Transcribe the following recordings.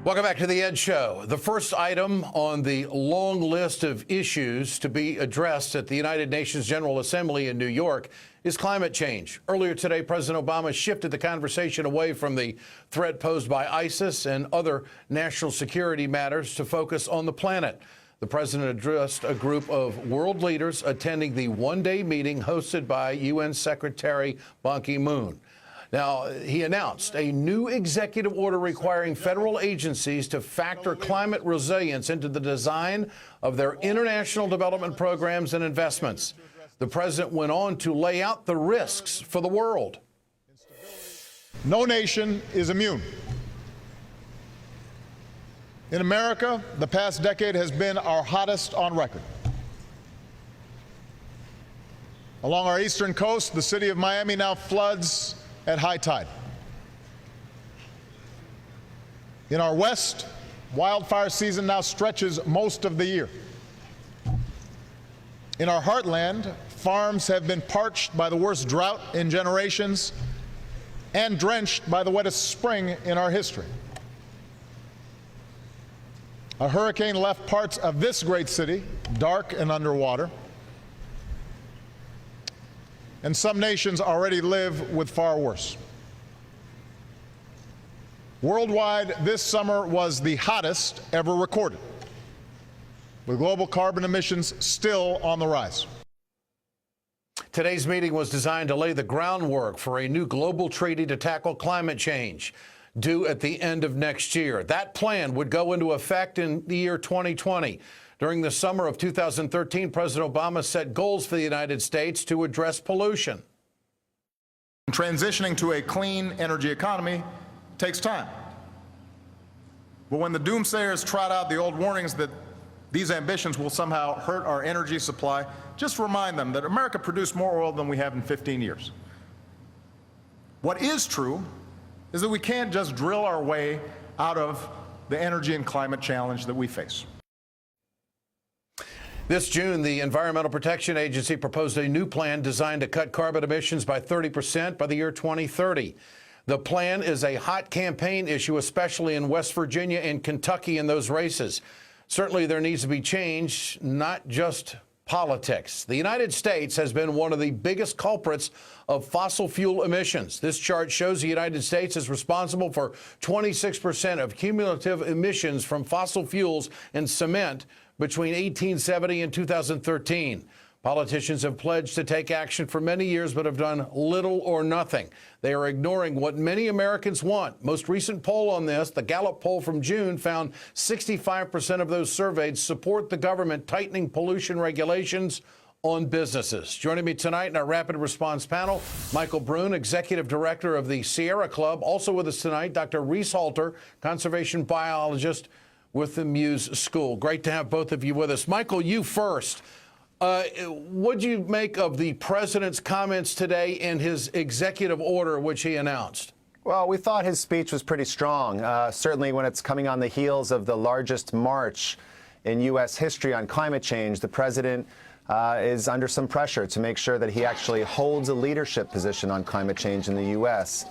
Welcome back to The Ed Show. The first item on the long list of issues to be addressed at the United Nations General Assembly in New York is climate change. Earlier today, President Obama shifted the conversation away from the threat posed by ISIS and other national security matters to focus on the planet. The president addressed a group of world leaders attending the one-day meeting hosted by UN Secretary Ban Ki-moon. Now, he announced a new executive order requiring federal agencies to factor climate resilience into the design of their international development programs and investments. The president went on to lay out the risks for the world. No nation is immune. In America, the past decade has been our hottest on record. Along our eastern coast, the city of Miami now floods at high tide. In our west, wildfire season now stretches most of the year. In our heartland, farms have been parched by the worst drought in generations and drenched by the wettest spring in our history. A hurricane left parts of this great city dark and underwater, and some nations already live with far worse. Worldwide, this summer was the hottest ever recorded, with global carbon emissions still on the rise. Today's meeting was designed to lay the groundwork for a new global treaty to tackle climate change, due at the end of next year. That plan would go into effect in the year 2020. During the summer of 2013, President Obama set goals for the United States to address pollution. Transitioning to a clean energy economy takes time. But when the doomsayers trot out the old warnings that these ambitions will somehow hurt our energy supply, just remind them that America produced more oil than we have in 15 years. What is true is that we can't just drill our way out of the energy and climate challenge that we face. This June, the Environmental Protection Agency proposed a new plan designed to cut carbon emissions by 30% by the year 2030. The plan is a hot campaign issue, especially in West Virginia and Kentucky in those races. Certainly there needs to be change, not just politics. The United States has been one of the biggest culprits of fossil fuel emissions. This chart shows the United States is responsible for 26% of cumulative emissions from fossil fuels and cement between 1870 and 2013. Politicians have pledged to take action for many years but have done little or nothing. They are ignoring what many Americans want. Most recent poll on this, the Gallup poll from June, found 65% of those surveyed support the government tightening pollution regulations on businesses. Joining me tonight in our rapid response panel, Michael Brune, Executive Director of the Sierra Club. Also with us tonight, Dr. Reese Halter, conservation biologist with the Muse School. Great to have both of you with us. Michael, you first. What do you make of the president's comments today and his executive order, which he announced? Well, we thought his speech was pretty strong, certainly when it's coming on the heels of the largest march in U.S. history on climate change. The president is under some pressure to make sure that he actually holds a leadership position on climate change in the U.S.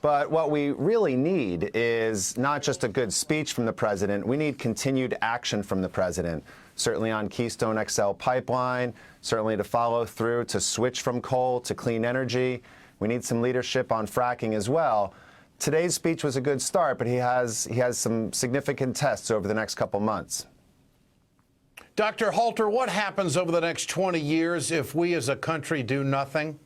But what we really need is not just a good speech from the president. We need continued action from the president, certainly on Keystone XL pipeline, certainly to follow through to switch from coal to clean energy. We need some leadership on fracking as well. Today's speech was a good start, but he has some significant tests over the next couple months. Dr. Halter, what happens over the next 20 years if we as a country do nothing?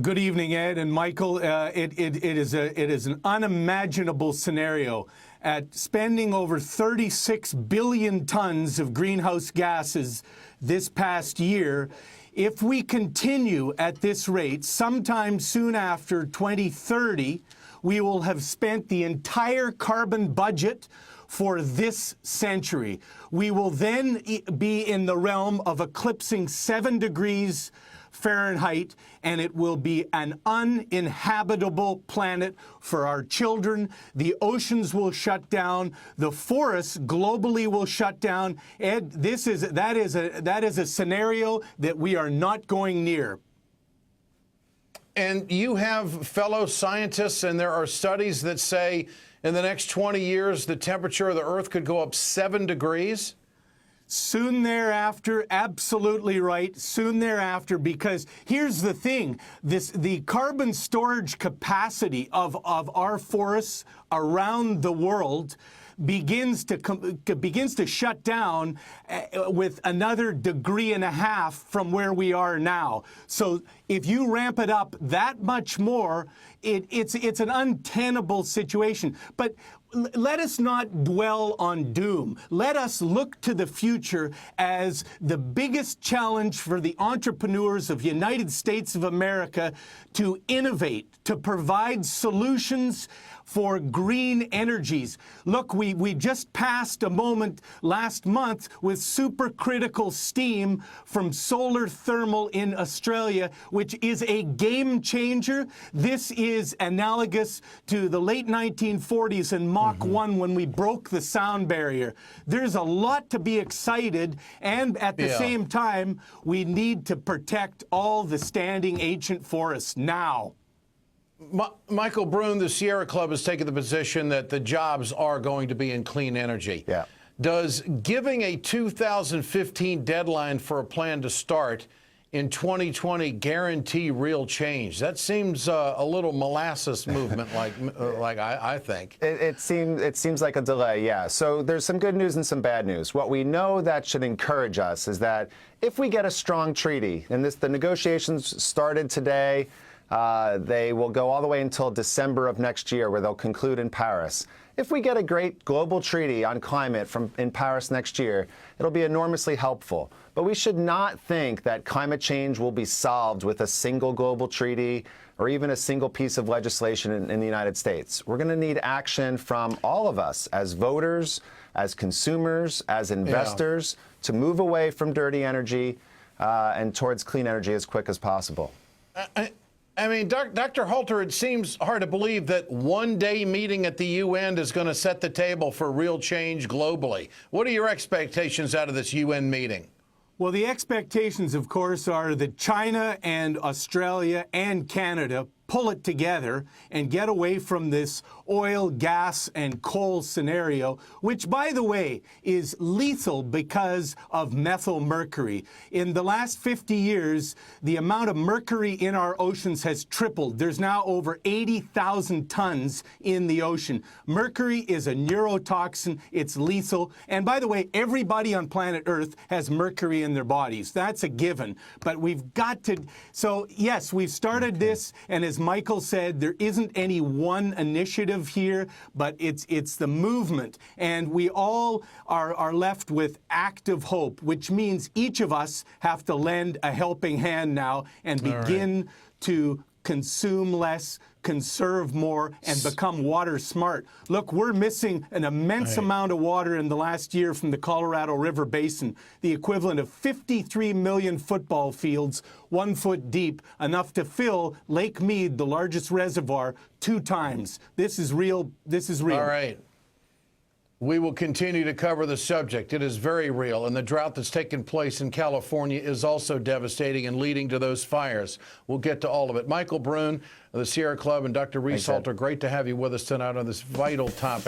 Good evening, Ed and Michael. It is an unimaginable scenario. At spending over 36 billion tons of greenhouse gases this past year, if we continue at this rate, sometime soon after 2030, we will have spent the entire carbon budget for this century. We will then be in the realm of eclipsing 7 degrees Fahrenheit, and it will be an uninhabitable planet for our children. The oceans will shut down. The forests globally will shut down. Ed, that is a scenario that we are not going near. And you have fellow scientists, and there are studies that say in the next 20 years, the temperature of the Earth could go up 7 degrees? Soon thereafter, absolutely right. Soon thereafter, because here's the thing: the carbon storage capacity of our forests around the world begins to shut down with another 1.5 degrees from where we are now. So if you ramp it up that much more, it's an untenable situation. But let us not dwell on doom. Let us look to the future as the biggest challenge for the entrepreneurs of the United States of America to innovate, to provide solutions for green energies. Look, we just passed a moment last month with supercritical steam from solar thermal in Australia, which is a game changer. This is analogous to the late 1940s and Mach 1 when we broke the sound barrier. There's a lot to be excited, and at the same time, we need to protect all the standing ancient forests now. Michael Brune, the Sierra Club has taken the position that the jobs are going to be in clean energy. Yeah. Does giving a 2015 deadline for a plan to start in 2020 guarantee real change? That seems a little molasses movement, like I think. It seems like a delay, yeah. So there's some good news and some bad news. What we know that should encourage us is that if we get a strong treaty, and the negotiations started today, they will go all the way until December of next year, where they'll conclude in Paris. If we get a great global treaty on climate in Paris next year, it'll be enormously helpful. But we should not think that climate change will be solved with a single global treaty or even a single piece of legislation in the United States. We're going to need action from all of us as voters, as consumers, as investors, to move away from dirty energy and towards clean energy as quick as possible. I mean, Dr. Halter, it seems hard to believe that one-day meeting at the UN is going to set the table for real change globally. What are your expectations out of this UN meeting? Well, the expectations, of course, are that China and Australia and Canada pull it together and get away from this oil, gas, and coal scenario, which, by the way, is lethal because of methyl mercury. In the last 50 years, the amount of mercury in our oceans has tripled. There's now over 80,000 tons in the ocean. Mercury is a neurotoxin. It's lethal. And by the way, everybody on planet Earth has mercury in their bodies. That's a given. But we've got to... So, yes, we've started this, and as Michael said, there isn't any one initiative here, but it's the movement. And we all are left with active hope, which means each of us have to lend a helping hand now and begin to consume less, conserve more, and become water smart. Look, we're missing an immense amount of water in the last year from the Colorado River Basin, the equivalent of 53 million football fields, 1 foot deep, enough to fill Lake Mead, the largest reservoir, 2 times. This is real. This is real. All right. We will continue to cover the subject. It is very real, and the drought that's taken place in California is also devastating and leading to those fires. We'll get to all of it. Michael Brune of the Sierra Club and Dr. Reese Halter, great to have you with us tonight on this vital topic.